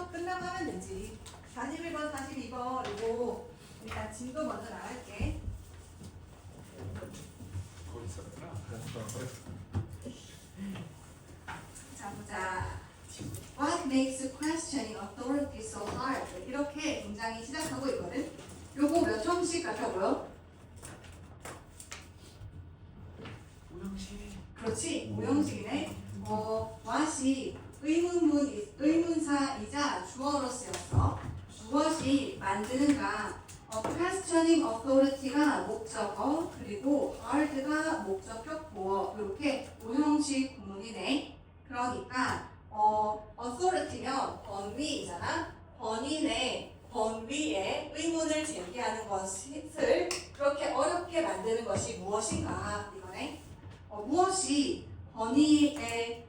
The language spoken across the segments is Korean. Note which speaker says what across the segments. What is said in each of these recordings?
Speaker 1: 해서 끝나고 하면 되지. 41번, 42번 그리고 일단 진도 먼저 나갈게.
Speaker 2: 거기 있었구나.
Speaker 1: 자, 보자. What makes questioning authority so hard? 이렇게 문장이 시작하고 있거든. 요거 몇 형식 같아 보여?
Speaker 2: 우영씨.
Speaker 1: 그렇지, 5형식이네. what이 의문사이자 주어로 쓰였어. 무엇이 만드는가? questioning authority가 목적어, 그리고 hard가 목적격 보어. 이렇게 5형식 구문이네. 그러니까 authority면 권위이잖아. 권위에 의문을 제기하는 것을 그렇게 어렵게 만드는 것이 무엇인가? 이거네. 무엇이 권위에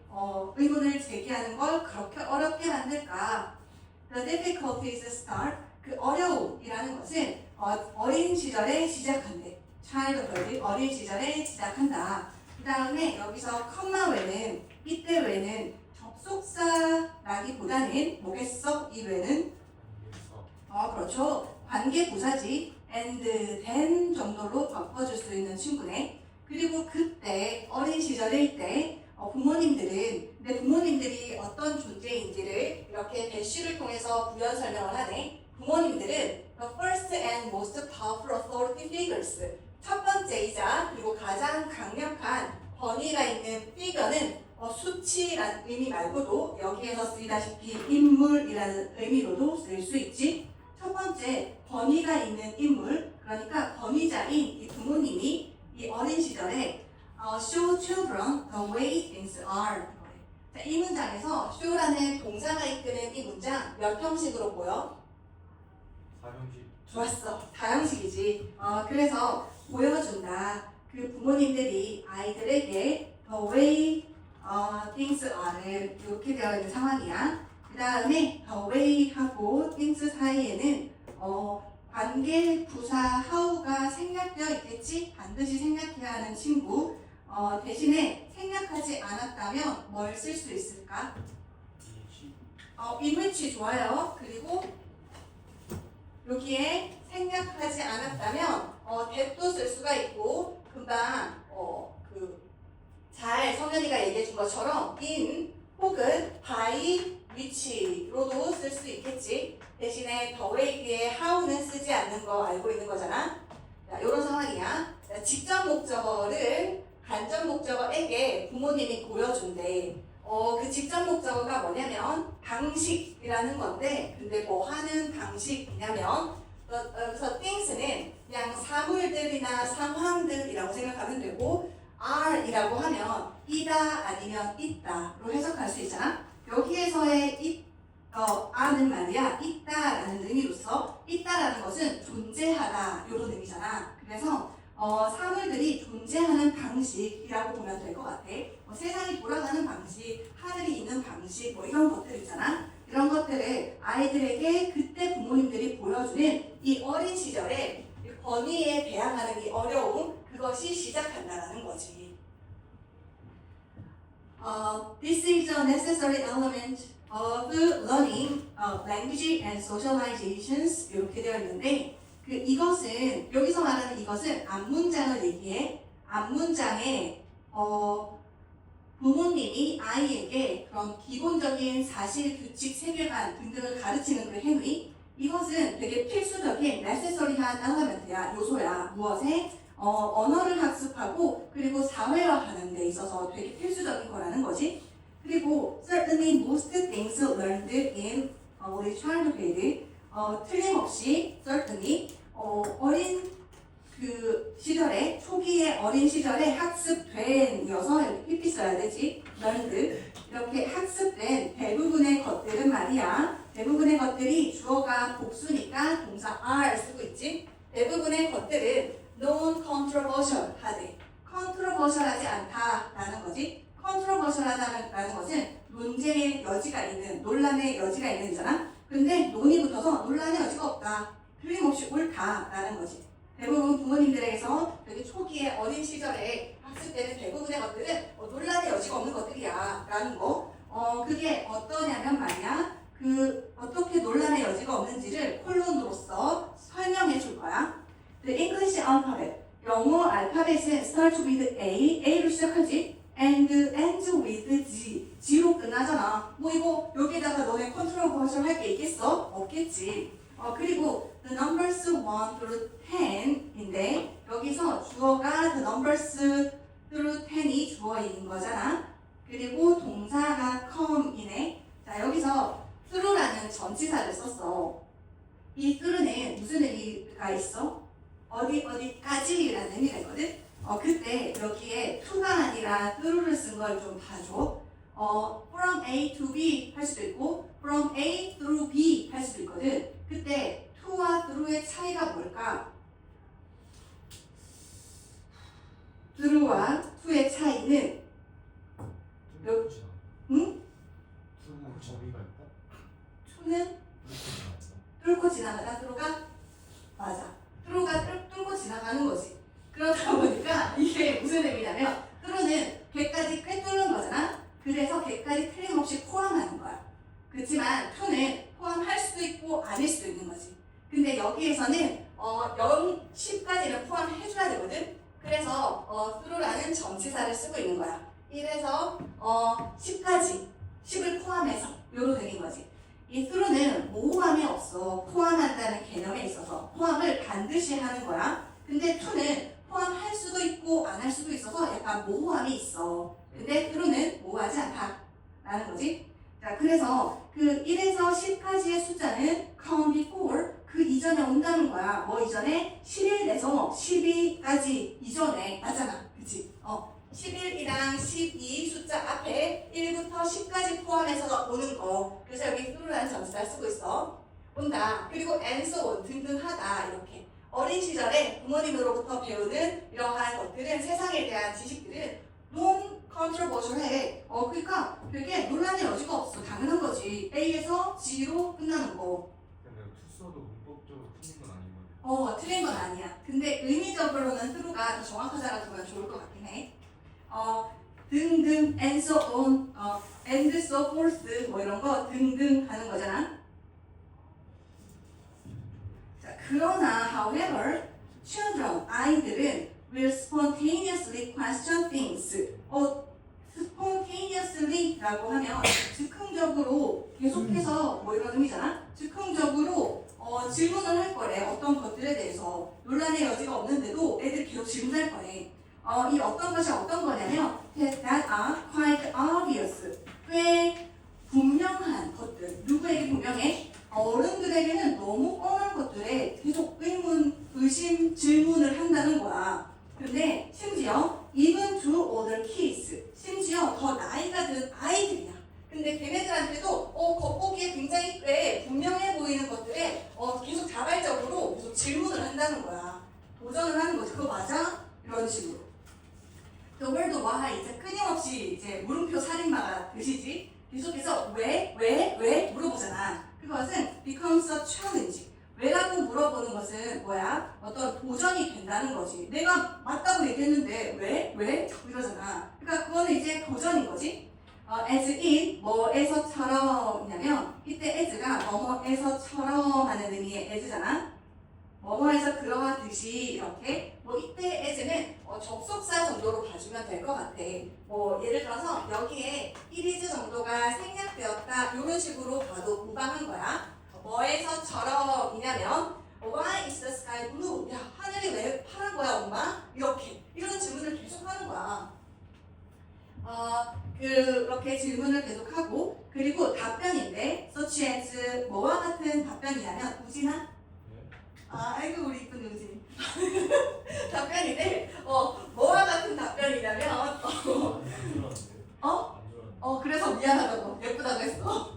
Speaker 1: 의문을 제기하는 걸 그렇게 어렵게 만들까? The difficulties start. 그 어려움이라는 것은 어린 시절에 시작한대. childhood, 어린 시절에 시작한다. 그 다음에 여기서 컴마 외는, 이때 외는 접속사라기보다는 뭐겠어? 이 외는? 그렇죠. 관계부사지. and then 정도로 바꿔줄 수 있는 친구네. 그리고 그때 어린 시절일 때 부모님들이 어떤 존재인지를 이렇게 대시를 통해서 부연 설명을 하네. 부모님들은 the first and most powerful authority figures. 첫 번째이자 그리고 가장 강력한 권위가 있는 figure는 수치라는 의미 말고도 여기에서 쓰이다시피 인물이라는 의미로도 쓸 수 있지. 첫 번째 권위가 있는 인물, 그러니까 권위자인 이 부모님이 이 어린 시절에 show children the way things are. 자, 이 문장에서 show라는 동사가 이끄는 이 문장 몇 형식으로 보여?
Speaker 2: 4형식.
Speaker 1: 좋았어. 다형식이지. 그래서 보여준다. 그 부모님들이 아이들에게 the way things are를 이렇게 되어 있는 상황이야. 그 다음에 the way 하고 things 사이에는 관계 부사 how가 생략되어 있겠지? 반드시 생략해야 하는 친구. 대신에 생략하지 않았다면 뭘 쓸 수 있을까? in which 좋아요. 그리고 여기에 생략하지 않았다면 that도 쓸 수가 있고 금방 잘 성현이가 얘기해 준 것처럼 in 혹은 by which로도 쓸 수 있겠지. 대신에 the way 뒤에 how는 쓰지 않는 거 알고 있는 거잖아. 자, 이런 상황이야. 자, 직접 목적어를 간접 목적어에게 부모님이 보여준대. 그 직접 목적어가 뭐냐면 방식이라는 건데, 근데 뭐 하는 방식이냐면 그래서 things는 그냥 사물들이나 상황들이라고 생각하면 되고, are이라고 하면 이다 아니면 있다로 해석할 수 있잖아. 여기에서의 a는 말이야 있다라는 의미로서 있다라는 것은 존재하다 이런 의미잖아. 그래서 사물들이 존재하는 방식이라고 보면 될 것 같아. 세상이 돌아가는 방식, 하늘이 있는 방식, 뭐 이런 것들 있잖아. 이런 것들을 아이들에게 그때 부모님들이 보여주는 이 어린 시절에 권위에 대항하는 이 어려움, 그것이 시작한다라는 거지. This is a necessary element of learning language and socializations 이렇게 되어 있는데 이것은 여기서 말하는 이것은 앞문장을 얘기해. 앞문장에 부모님이 아이에게 그런 기본적인 사실, 규칙, 세계관 등등을 가르치는 그 행위, 이것은 되게 필수적인 necessary한 element야, 요소야. 무엇에? 언어를 학습하고 그리고 사회화하는 데 있어서 되게 필수적인 거라는 거지. 그리고 certainly most things learned in early childhood, 틀림없이 certainly 어린 그 시절에, 초기의 어린 시절에 학습된 이어서 PP 써야 되지. learned 이렇게 학습된 대부분의 것들은 말이야. 대부분의 것들이 주어가 복수니까 동사 are 쓰고 있지. 대부분의 것들은 non-controversial 하대. controversial하지 않다라는 거지. controversial하다는 것은 논쟁의 여지가 있는, 논란의 여지가 있는 이잖아. 근데 논이 붙어서 논란의 여지가 없다. 틀림없이 옳다라는 거지. 대부분 부모님들에게서 되게 초기에 어린 시절에 학습되는 대부분의 것들은 논란의 여지가 없는 것들이야 라는 거. 그게 어떠냐면 말이야. 그 어떤 그리고 여기다가 너네 컨트롤 버전 할 게 있겠어? 없겠지. 그리고 the numbers 1 through 10인데 여기서 주어가 the numbers through 10이 주어인 거잖아. 그리고 동사가 come이네. 자, 여기서 through라는 전치사를 썼어. 이 through는 무슨 의미가 있어? 어디까지라는 의미가 있거든? 그때 여기에 to가 아니라 through를 쓴 걸 좀 봐줘. from A to B 할 수도 있고 from A through B 할 수도 있거든. 그때 to와 through의 차이가 뭘까? through와 to의 차이는
Speaker 2: 몇?
Speaker 1: 응?
Speaker 2: 투는 점이가 있다?
Speaker 1: to는 뚫고 지나가다 through가 맞아. through가 뚫고 지나가는 거지. 그러다 보니까 이게 무슨 의미냐면 through는 걔까지 꿰뚫는 거잖아. 그래서 걔까지 틀림없이 포함하는 거야. 그렇지만 to는 포함할 수도 있고 아닐 수도 있는 거지. 근데 여기에서는 0, 10까지는 포함해줘야 되거든. 그래서 through라는 전치사를 쓰고 있는 거야. 1에서 10까지 10을 포함해서 요로 되는 거지. 이 through는 모호함이 없어. 포함한다는 개념에 있어서 포함을 반드시 하는 거야. 근데 to는 포함할 수도 있고 안 할 수도 있어서 약간 모호함이 있어. 근데 through는 모호하지 않다라는 거지. 자, 그래서 그 1에서 10까지의 숫자는 count before 그 이전에 온다는 거야. 뭐 이전에 11에서 12까지 이전에 맞잖아. 그치? 11이랑 12 숫자 앞에 1부터 10까지 포함해서 오는 거. 그래서 여기 through라는 전치사를 쓰고 있어. 온다. 그리고 and so on 등등하다 이렇게. 어린 시절에 부모님으로부터 배우는 이러한 것들은 세상에 대한 지식들은 non controversial해. 그러니까 되게 논란의 여지가 없어. 당연한 거지. A에서 G로 끝나는 거.
Speaker 2: 근데 투서도 문법적으로 틀린 건 아닌 거네.
Speaker 1: 틀린 건 아니야. 근데 의미적으로는 through가 더 정확하다고 보면 좋을 것 같긴 해. 등등 and so on, and so forth 뭐 이런 거 등등 하는 거잖아. 자, 그러나 however, children, 아이들은 will spontaneously question things. spontaneously라고 하면 즉흥적으로 계속해서 뭐 이런 의미잖아. 즉흥적으로 질문을 할 거래. 어떤 것들에 대해서 논란의 여지가 없는데도 애들이 계속 질문할 거래. 이 어떤 것이 어떤 거냐면 that are quite obvious. 꽤 분명한 것들. 누구에게 분명해? 어른들에게는 너무 뻔한 것들에 계속 의심, 질문을 한다는 거야. 근데 심지어 even to older kids. 심지어 더 나이가 든 아이들이야. 근데 걔네들한테도 겉보기에 굉장히 꽤 분명해 보이는 것들에 계속 자발적으로 계속 질문을 한다는 거야. 도전을 하는 거지. 그거 맞아? 이런 식으로. The word why 이제 끊임없이 이제 물음표 살인마가 되시지. 계속해서 왜 물어보잖아. 그것은 becomes a challenge. 왜라고 물어보는 것은 뭐야? 어떤 도전이 된다는 거지. 내가 맞다고 얘기했는데 왜? 자꾸 이러잖아. 그러니까 그거는 이제 도전인 거지. as in 뭐에서처럼이냐면 이때 as가 뭐뭐에서처럼 하는 의미의 as잖아. 뭐뭐에서 그러하듯이 이렇게 뭐 이때 as는 접속사 정도로 봐주면 될 것 같아. 뭐 예를 들어서 여기에 it is 정도가 생략되었다 이런 식으로 봐도 무방한 거야. 뭐에서처럼이냐면 Why is the sky blue? 야 하늘이 왜 파란 거야 엄마? 이런 질문을 계속 하는 거야. 그렇게 질문을 계속하고 그리고 답변인데 such as 뭐와 같은 답변이냐면 우진아? 아이고 우리 이쁜 우진. 답변인데 뭐와 같은 답변이냐면
Speaker 2: 안 들었는데.
Speaker 1: 그래서 미안하다고 예쁘다고 했어.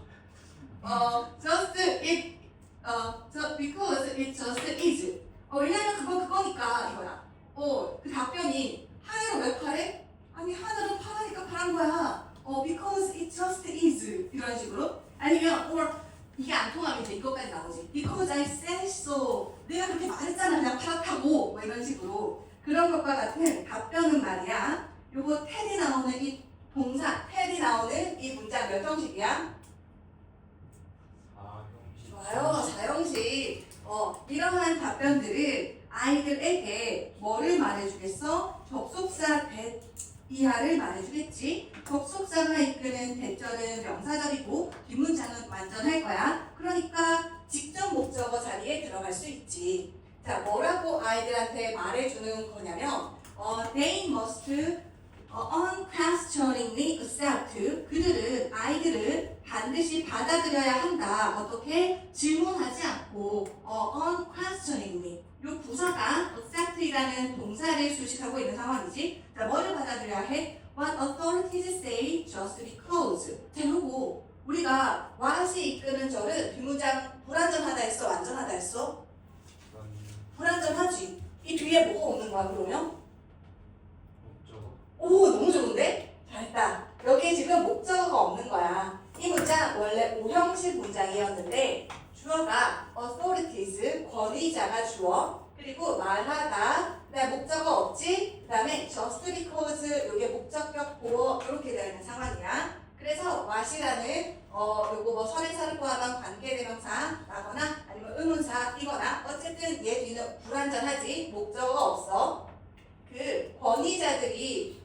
Speaker 1: because it just is. 왜냐면 그거니까 이거야. 그 답변이 하늘은 왜 파래? 아니 하늘은 파라니까 파란 거야. because it just is 이런 식으로. 아니면 이게 안 통하면 이제 이것까지 나오지. Because I said so. 내가 그렇게 말했잖아. 그냥 파랗다고. 뭐 이런 식으로. 그런 것과 같은 답변은 말이야. 요거 텔이 나오는 이 동사, 텔이 나오는 이 문장 몇 형식이야? 좋아요. 4형식. 이러한 답변들은 아이들에게 뭐를 말해주겠어? 접속사 that 이하를 말해주겠지. 접속사가 이끄는 대절은 명사절이고 뒷문장은 완전할 거야. 그러니까 직접 목적어 자리에 들어갈 수 있지. 자, 뭐라고 아이들한테 말해주는 거냐면 they must unquestioningly accept. 아이들은 반드시 받아들여야 한다. 어떻게? 질문하지 않고 unquestioningly. 요 부사가 accept이라는 동사를 수식하고 있는 상황이지. 자, 뭐를 받아들여야 해? What authorities say just because. 자, 요거 우리가 what이 이끄는 절은 뒷문장 불완전하다 했어? 완전하다 했어? 불완전하지. 이 뒤에 뭐가 없는 거야 그러면?
Speaker 2: 목적어.
Speaker 1: 오, 너무 좋은데? 잘했다. 여기에 지금 목적어가 없는 거야. 이 문장 원래 오형식 문장이었는데 주어가 authorities, 권위자가 주어, 그리고 말하다, 그다음에 목적어 없지, 그다음에 just because, 이게 목적격 보어 이렇게 되어 있는 상황이야. 그래서 what이라는 요거 뭐 설행사를 포함한 관계대명사라거나 아니면 의문사이거나 어쨌든 얘 뒤는 불완전하지, 목적어가 없어. 그 권위자들이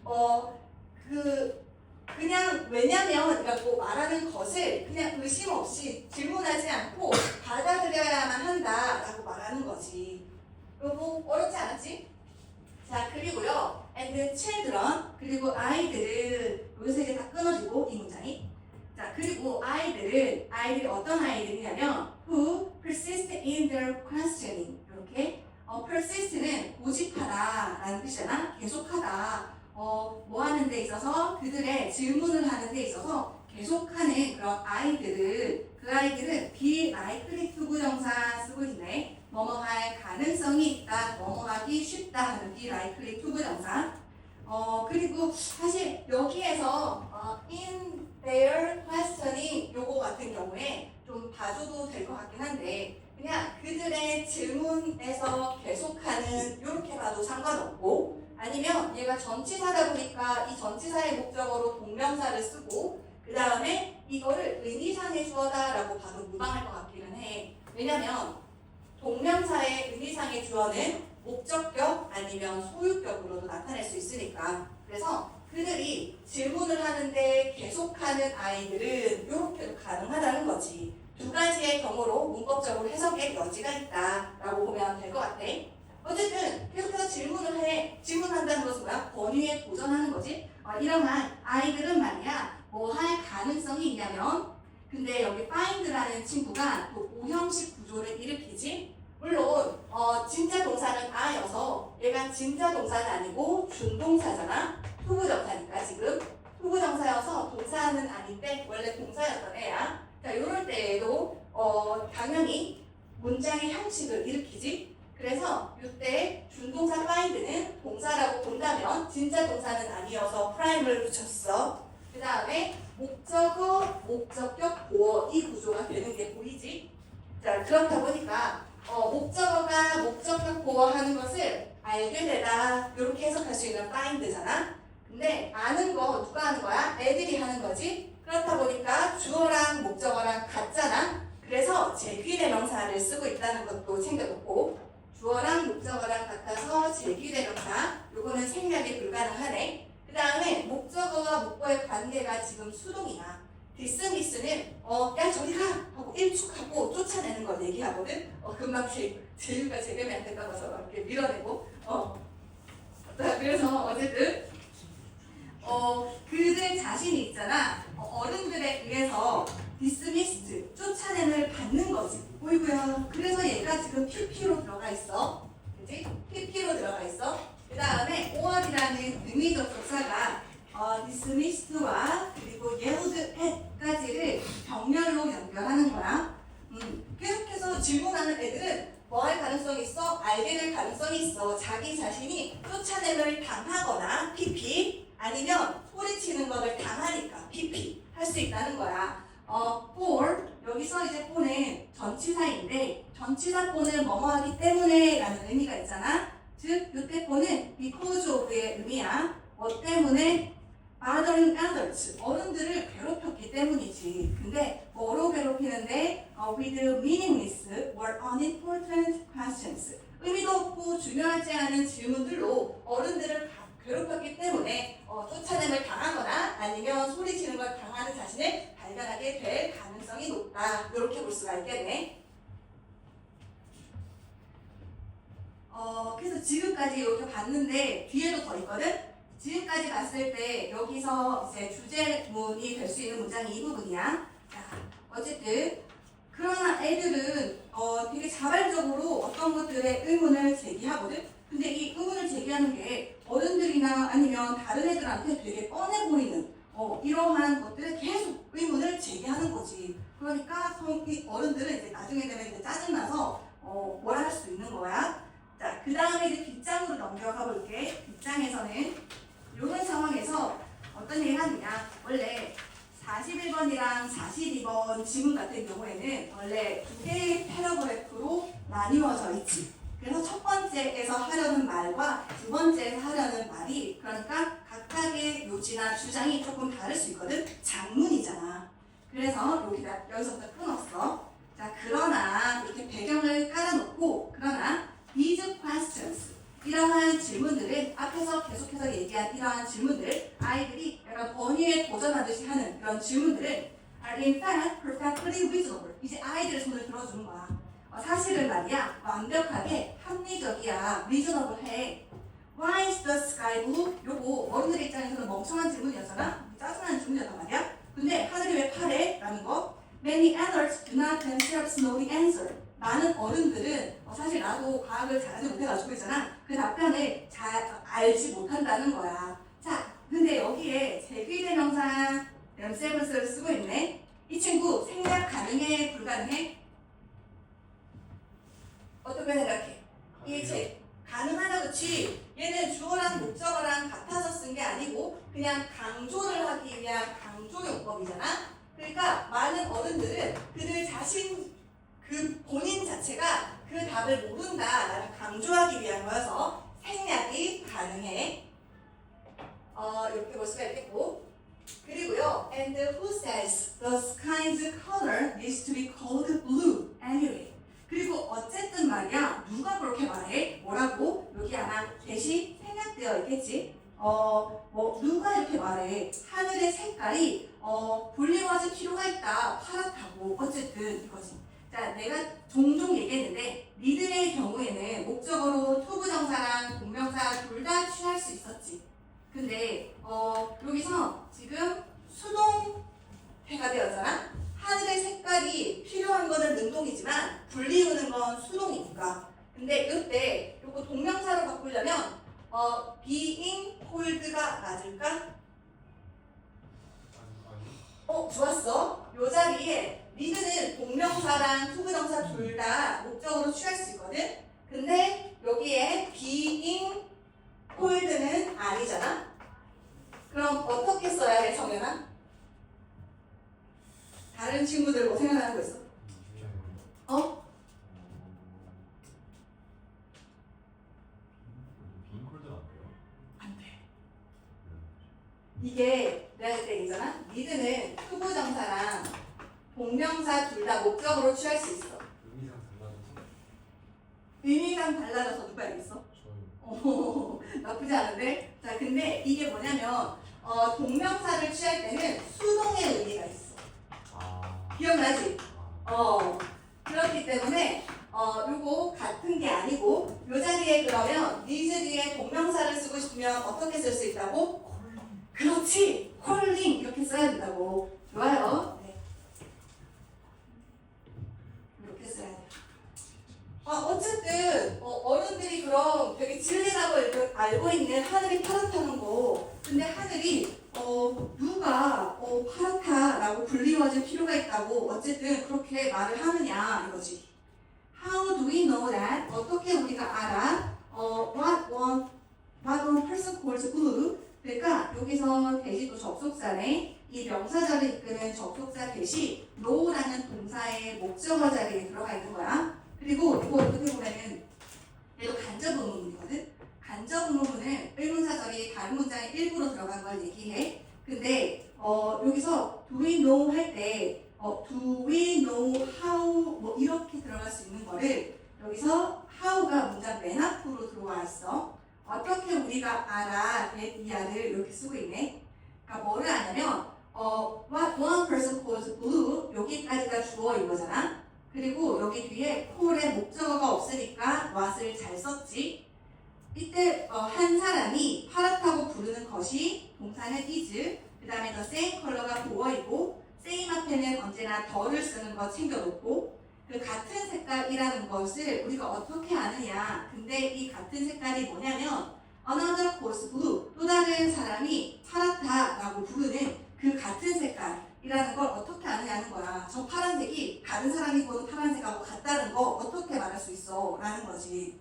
Speaker 1: 그냥 왜냐면 말하는 것을 그냥 의심 없이 질문하지 않고 받아들여야만 한다라고 말하는 거지. 뭐 어렵지 않았지? 자, 그리고요, and children, 그리고 아이들은 여기서 이제 다 끊어지고 이 문장이. 자, 그리고 아이들이 어떤 아이들이냐면 who persist in their questioning. 이렇게 persist는 고집하다라는 뜻이잖아. 계속하다. 뭐 하는 데 있어서 그들의 질문을 하는 데 있어서 계속하는 그런 아이들은 그 아이들은 be likely to 부정사 쓰고 있네. 뭐뭐 할 가능성이 있다, 뭐뭐 하기 쉽다 하는 be likely to 부정사. 그리고 사실 여기에서 in their questioning 요거 같은 경우에 좀 봐줘도 될 것 같긴 한데 그냥 그들의 질문에서 계속하는 이렇게 봐도 상관없고, 아니면 얘가 전치사다 보니까 이 전치사의 목적어로 동명사를 쓰고 그 다음에 이거를 의미상의 주어다라고 봐도 무방할 것 같기는 해. 왜냐면 동명사의 의미상의 주어는 목적격 아니면 소유격으로도 나타낼 수 있으니까. 그래서 그들이 질문을 하는데 계속하는 아이들은 이렇게도 가능하다는 거지. 두 가지의 경우로 문법적으로 해석의 여지가 있다라고 보면 될 것 같아. 어쨌든 계속해서 질문한다는 것은 뭐야? 권위에 도전하는 거지. 이러한 아이들은 말이야 뭐 할 가능성이 있냐면, 근데 여기 find라는 친구가 또 오형식 구조를 일으키지. 물론 진짜 동사는 아여서 얘가 진짜 동사는 아니고 준동사잖아. 투부정사니까 지금 투부정사여서 동사는 아닌데 원래 동사였던 애야. 자, 이럴 때에도 당연히 문장의 형식을 일으키지. 그래서 이때 준동사 find는 동사라고 본다면 진짜 동사는 아니어서 prime을 붙였어. 그 다음에 목적어, 목적격, 보어 이 구조가 되는 게 보이지? 자, 그렇다 보니까 목적어가 목적격 보어 하는 것을 알게 되다 이렇게 해석할 수 있는 find잖아. 근데 아는 거 누가 하는 거야? 애들이 하는 거지. 그렇다 보니까 주어랑 목적어랑 같잖아. 그래서 제귀대명사를 쓰고 있다는 것도 챙겨놓고, 주어랑 목적어랑 같아서 제귀대명사 요거는 생략이 불가능하네. 그 다음에 목적어와 목보의 관계가 지금 수동이야. 디스미스는 야 저리 가 하고 일축하고 쫓아내는 걸 얘기하거든. 금방 제유가 재겸이한테 따라서 이렇게 밀어내고 자, 그래서 어쨌든 그들 자신이 있잖아. 어른들에 의해서 dismissed, 쫓아냄을 받는 거지. 어이구야. 그래서 얘가 지금 PP로 들어가 있어. 그치? PP로 들어가 있어. 그 다음에 or이라는 의미적 접사가 dismissed와 그리고 yelled at까지를 병렬로 연결하는 거야. 계속해서 질문하는 애들은 뭐 할 가능성이 있어? 알게 될 가능성이 있어. 자기 자신이 쫓아냄을 당하거나 PP, 아니면 소리치는 것을 당하니까 PP 할 수 있다는 거야. for, 여기서 이제 for는 전치사인데 전치사 for는 뭐뭐 하기 때문에 라는 의미가 있잖아. 즉 이때 for는 because of의 의미야. 뭐 때문에? bothering others, 어른들을 괴롭혔기 때문이지. 근데 뭐로 괴롭히는데? with meaningless or unimportant questions, 의미도 없고 중요하지 않은 질문들로 어른들을 괴롭혔기 때문에 쫓아냄을 당하거나 아니면 소리치는 걸 당하는 자신을 발견하게 될 가능성이 높다. 이렇게 볼 수가 있겠네. 그래서 지금까지 이렇게 봤는데 뒤에도 더 있거든. 지금까지 봤을 때 여기서 이제 주제문이 될 수 있는 문장이 이 부분이야. 자, 어쨌든 그러나 애들은 되게 자발적으로 어떤 것들에 의문을 제기하거든. 근데 이 의문을 제기하는 게 어른들이나 아니면 다른 애들한테 되게 뻔해 보이는 이러한 것들을 계속 의문을 제기하는 거지. 그러니까 이 어른들은 이제 나중에 되면 이제 짜증나서 뭐라 할 수 있는 거야. 자, 그 다음에 이제 뒷장으로 넘겨가 볼게. 뒷장에서는 이런 상황에서 어떤 얘기를 하느냐. 원래 41번이랑 42번 지문 같은 경우에는 원래 두 개의 패러그래프로 나뉘어져 있지. 그래서 첫 번째에서 하려는 말과 두 번째에서 하려는 말이 그러니까 각각의 요지나 주장이 조금 다를 수 있거든. 장문이잖아. 그래서 여기서부터 끊었어. 자, 그러나 이렇게 배경을 깔아놓고 그러나 these questions 이러한 질문들은 앞에서 계속해서 얘기한 이러한 질문들 아이들이 약간 권위에 도전하듯이 하는 그런 질문들은 are in fact perfectly reasonable. 이제 아이들의 손을 들어주는 거야. 사실은 말이야 완벽하게 합리적이야. reasonable 해. Why is the sky blue? 요거 어른들 입장에서는 멍청한 질문이었잖아. 짜증나는 질문이었단 말이야. 근데 하늘이 왜 파래? 라는 거. Many adults do not themselves know the answer. 많은 어른들은 사실 나도 과학을 잘하지 못해가지고 있잖아. 그 답변을 잘 알지 못한다는 거야. 자, 근데 여기에 제귀대명사 themselves를 쓰고 있네. 이 친구 생략 가능해? 불가능해? 어떻게 생각해? 이게 가능하다 그치? 얘는 주어랑 목적어랑 같아서 쓴 게 아니고 그냥 강조를 하기 위한 강조용법이잖아. 그러니까 많은 어른들은 그들 자신 그 본인 자체가 그 답을 모른다라는 강조하기 위한 거여서 생략이 가능해. 이렇게 볼 수가 있겠고. 그리고요. And who says the sky's color needs to be called blue anyway. 그리고 어쨌든 말이야. 누가 그렇게 말해? 뭐라고? 여기 아마 대시 생략되어 있겠지. 누가 이렇게 말해? 하늘의 색깔이 분리화할 필요가 있다. 파랗다고. 어쨌든 이거지. 자, 내가 종종 얘기했는데 니들의 경우에는 목적어로 투부정사랑 동명사 둘 다 취할 수 있었지. 근데 여기서 지금 수동태가 되었잖아. 하늘의 색깔이 필요한 거는 능동이지만 분리우는 건 수동이니까. 근데 이때 요거 동명사로 바꾸려면 being cold가 맞을까? 좋았어. 요 자리에 니드는 동명사랑 투부정사 둘 다 목적으로 취할 수 있거든. 근데 여기에 being cold는 아니잖아. 그럼 어떻게 써야 해, 정연아? 다른 친구들 뭐 생각나는 거 있어?
Speaker 2: 빈콜드가 안 돼요?
Speaker 1: 안 돼. 이게 내가 그때 얘기했잖아. 니드는 투부정사랑 동명사 둘 다 목적으로 취할 수 있어. 의미상 달라져서 누가 얘기했어?
Speaker 2: 저요.
Speaker 1: 나쁘지 않은데? 자, 근데 이게 뭐냐면 동명사를 취할 때는 수동의 의미가 있어. 기억나지? 그렇기 때문에 요거 같은 게 아니고 요 자리에 그러면 니즈 뒤에 동명사를 쓰고 싶으면 어떻게 쓸 수 있다고? 그렇지! 콜링 이렇게 써야 된다고. 좋아요. 네. 이렇게 써야 돼. 어쨌든 어른들이 그럼 되게 진리라고 알고 있는 하늘이 파랗다는 거. 근데 하늘이 누가 파랗다라고 불리워질 필요가 있다고 어쨌든 그렇게 말을 하느냐 이거지. How do we know that? 어떻게 우리가 알아? What one person calls blue? 그러니까 여기서 대시 또 접속사네. 이 명사절을 이끄는 접속사 대시 know라는 동사의 목적어 자리에 들어가 있는 거야. 그리고 이거 어떻게 보면은 얘도 간접 의문문이거든. 간접 의문문은 의문사절이 다른 문장의 일부로 들어간 걸 얘기해. 근데 여기서 do we know 할 때 do we know how 뭐 이렇게 들어갈 수 있는 거를 여기서 how가 문장 맨 앞으로 들어와 있어. 어떻게 우리가 알아? get 이하를 이렇게 쓰고 있네. 그러니까 뭐를 아냐면 what one person calls blue 여기까지가 주어인 거잖아. 그리고 여기 뒤에 call의 목적어가 없으니까 what을 잘 썼지. 이때 한 사람이 파랗다고 부르는 것이 동사는 is, 그 다음에 the same 컬러가 보어이고 same 앞에는 언제나 더를 쓰는 거 챙겨놓고 그 같은 색깔이라는 것을 우리가 어떻게 아느냐. 근데 이 같은 색깔이 뭐냐면 another calls blue 또 다른 사람이 파랗다라고 부르는 그 같은 색깔이라는 걸 어떻게 아느냐는 거야. 저 파란색이 다른 사람이 보는 파란색하고 같다는 거 어떻게 말할 수 있어? 라는 거지.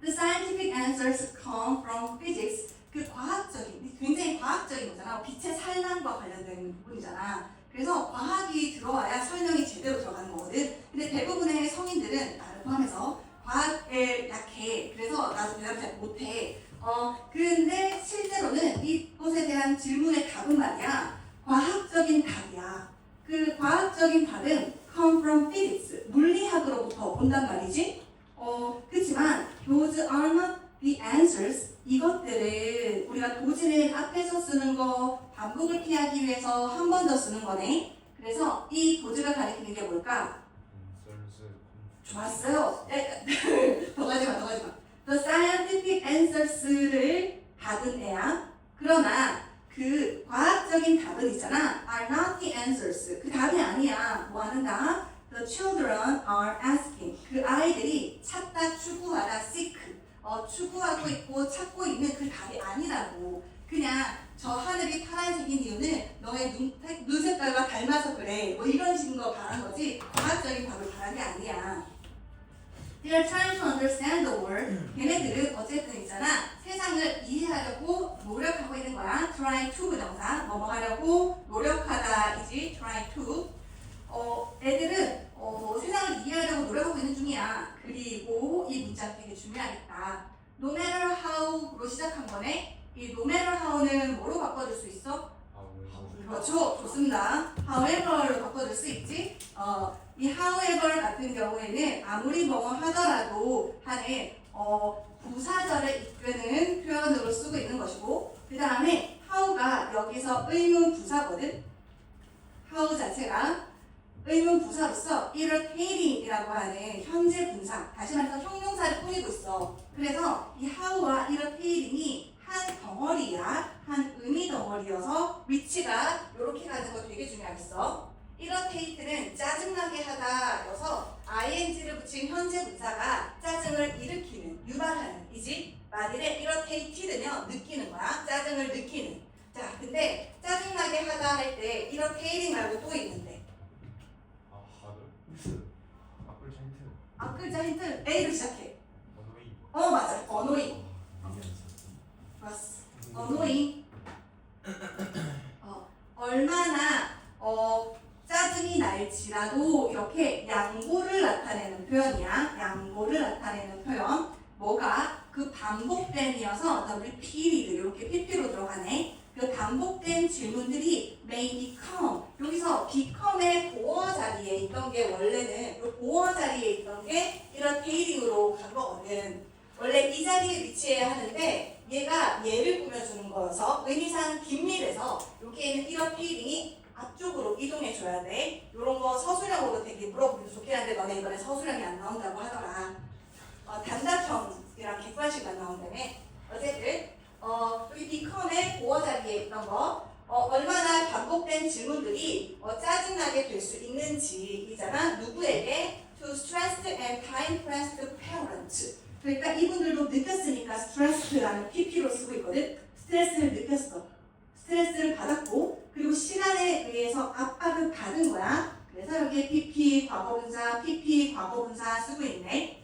Speaker 1: The scientific answers come from physics. 그 과학적인, 굉장히 과학적인 거잖아. 빛의 산란과 관련된 부분이잖아. 그래서 과학이 들어와야 설명이 제대로 들어가는 거거든. 근데 대부분의 성인들은 나를 포함해서 과학에 약해. 그래서 나도 대답 잘 못해. 근데 실제로는 이것에 대한 질문의 답은 말이야. 과학적인 답이야. 그 과학적인 답은 come from physics. 물리학으로부터 온단 말이지. 그렇지만 those are not the answers. 이것들은 우리가 도지는 앞에서 쓰는 거 반복을 피하기 위해서 한 번 더 쓰는 거네. 그래서 이 도지가 가리키는 게 뭘까? 좋았어요. 더 가지마. The scientific answers를 받은 애야. 그러나 그 과학적인 답은 있잖아. are not the answers. 그 답이 아니야. 뭐 하는가? The children are asking. 그 아이들이 찾다, 추구하다, seek. 추구하고 있고 찾고 있는 그 답이 아니라고. 그냥 저 하늘이 파란색인 이유는 너의 눈 색깔과 닮아서 그래. 뭐 이런 식으로 바란 거지. 과학적인 답을 바란 게 아니야. They are trying to understand the world. 걔네들은 어쨌든 있잖아. 세상을 이해하려고 노력하고 있는 거야. try to 부정사. 뭐뭐 하려고 노력하다이지. try to. 애들은 세상을 이해하려고 노력하고 있는 중이야. 그리고 이 문장 되게 중요하겠다. No matter how로 시작한 거네. 이 no matter how는 뭐로 바꿔줄 수 있어? 그렇죠. 좋습니다. however로 바꿔줄 수 있지. 이 however 같은 경우에는 아무리 뭐 하더라도 하는 부사절을 이끄는 표현으로 쓰고 있는 것이고 그 다음에 how가 여기서 의문 부사거든. how 자체가 의문 부사로서 irritating이라고 하는 현재 분사, 다시 말해서 형용사를 꾸미고 있어. 그래서 이 how와 irritating이 한 덩어리야, 한 의미 덩어리여서 위치가 이렇게 가는 거 되게 중요하겠어. irritate는 짜증나게 하다여서 ing를 붙인 현재 분사가 짜증을 일으키는, 유발하는 이지. 만일에 irritated면 느끼는 거야, 짜증을 느끼는. 자, 근데 짜증나게 하다 할 때 irritating 말고 또 있는데. 앞글자 힌트 A로 시작해. 맞아. annoying. 좋았어. annoying. 얼마나 짜증이 날지라도 이렇게 양보를 나타내는 표현이야. 양보를 나타내는 표현. 뭐가? 그 반복됨이어서 the repeated 이렇게 pp로 들어가네. 그 반복된 질문들이 may become. 여기서 become의 보어 자리에 있던 게 원래는 이 보어 자리에 있던 게 irritating으로 간 거거든. 원래 이 자리에 위치해야 하는데 얘가 얘를 꾸며주는 거여서 의미상 긴밀해서 여기에는 irritating이 앞쪽으로 이동해 줘야 돼. 이런 거 서술형으로 되게 물어보기도 좋긴 한데 너네 이번에 서술형이 안 나온다고 하더라. 단답형이랑 객관식만 나온다며. 어쨌든 여기 become의 보어 자리에 있던 거 얼마나 반복된 질문들이 짜증나게 될 수 있는지 이잖아. 누구에게? To stressed and time-pressed parents. 그러니까 이분들도 느꼈으니까 stressed라는 pp로 쓰고 있거든. 스트레스를 느꼈어. 스트레스를 받았고 그리고 시간에 의해서 압박을 받은 거야. 그래서 여기에 pp 과거분사, pp 과거분사 쓰고 있네.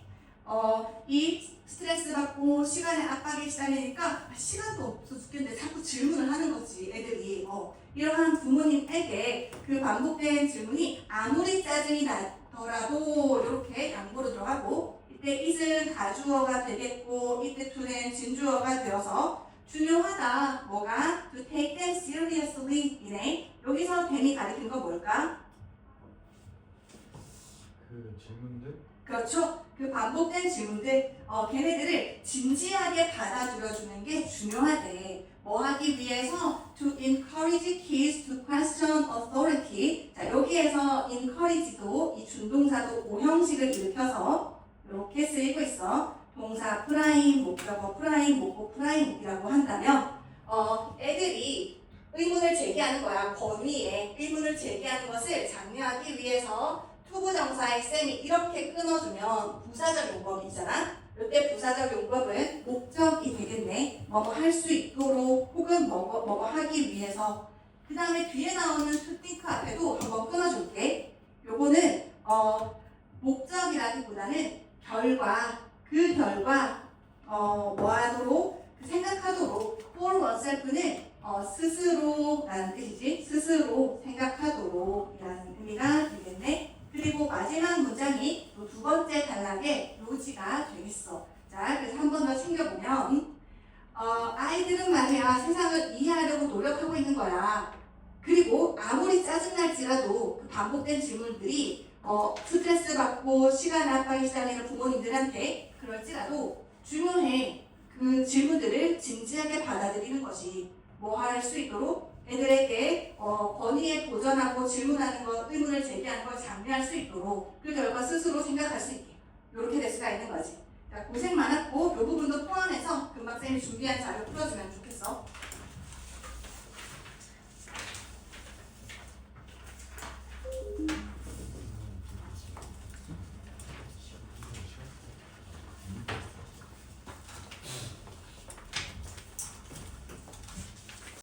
Speaker 1: 이 스트레스 받고 시간에 압박에 시달리니까 시간도 없어 죽겠는데 자꾸 질문을 하는 거지 애들이. 이러한 부모님에게 그 반복된 질문이 아무리 짜증이 나더라도 이렇게 양보로 들어가고 이때 it은 가주어가 되겠고 이때 to는 진주어가 되어서 중요하다. 뭐가? To take them seriously 이네. 여기서 them이 가리킨 거 뭘까?
Speaker 2: 그 그 질문들?
Speaker 1: 그렇죠. 그 반복된 질문들, 걔네들을 진지하게 받아들여주는 게 중요하대. 뭐 하기 위해서 to encourage kids to question authority. 자, 여기에서 encourage도 이 준동사도 오형식을 일으켜서 이렇게 쓰이고 있어. 동사 프라임, 목적어 프라임, 목보 프라임이라고 한다면 애들이 의문을 제기하는 거야. 권위에 의문을 제기하는 것을 장려하기 위해서 투부정사의 셈이 이렇게 끊어주면 부사적 용법이잖아. 이때 부사적 용법은 목적이 되겠네. 뭐뭐 할 수 있도록 혹은 뭐뭐 하기 위해서. 그 다음에 뒤에 나오는 to think 앞에도 한번 끊어줄게. 요거는 목적이라기보다는 결과, 그 결과 뭐 하도록 생각하도록 for oneself는 스스로라는 뜻이지. 스스로 생각하도록 이라는 의미가 되겠네. 그리고 마지막 문장이 또 두 번째 단락의 요지가 되겠어. 자, 그래서 한 번 더 챙겨보면 아이들은 말이야 세상을 이해하려고 노력하고 있는 거야. 그리고 아무리 짜증날지라도 그 반복된 질문들이 스트레스 받고 시간 압박에 시달리는 부모님들한테 그럴지라도 중요해. 그 질문들을 진지하게 받아들이는 것이 뭐 할 수 있도록 애들에게 권위에 도전하고 질문하는 것, 의문을 제기하는 걸 장려할 수 있도록 그 결과 스스로 생각할 수 있게 이렇게 될 수가 있는 거지. 자, 고생 많았고 이 부분도 포함해서 금방 쌤이 준비한 자료 풀어주면 좋겠어.